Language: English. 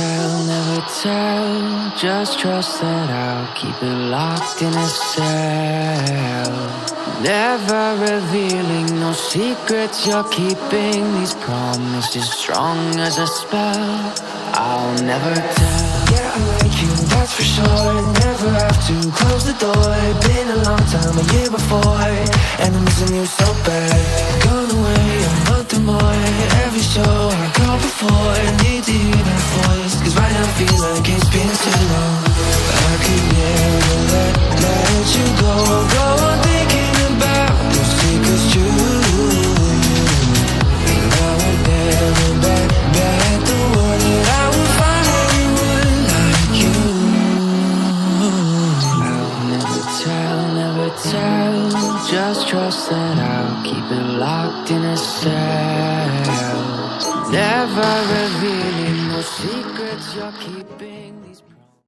never tell. Just trust that I'll keep it locked in a cell. Never revealing no secrets you're keeping. These promises strong as a spell. I'll never tell. Yeah, I like you, that's for sure. Never have to close the door. Been a long time, a year before, and I'm missing you so bad. Gone away a month or more. Every show I go before, I need to hear that voice, cause right now I feel like it's been too long. I could never let you go. Go on thinking about those secrets true. And I would never bet the world that I would find anyone like you. I'll never tell. Just trust that I'll keep it locked in a cell. Never revealing no secrets you're keeping. These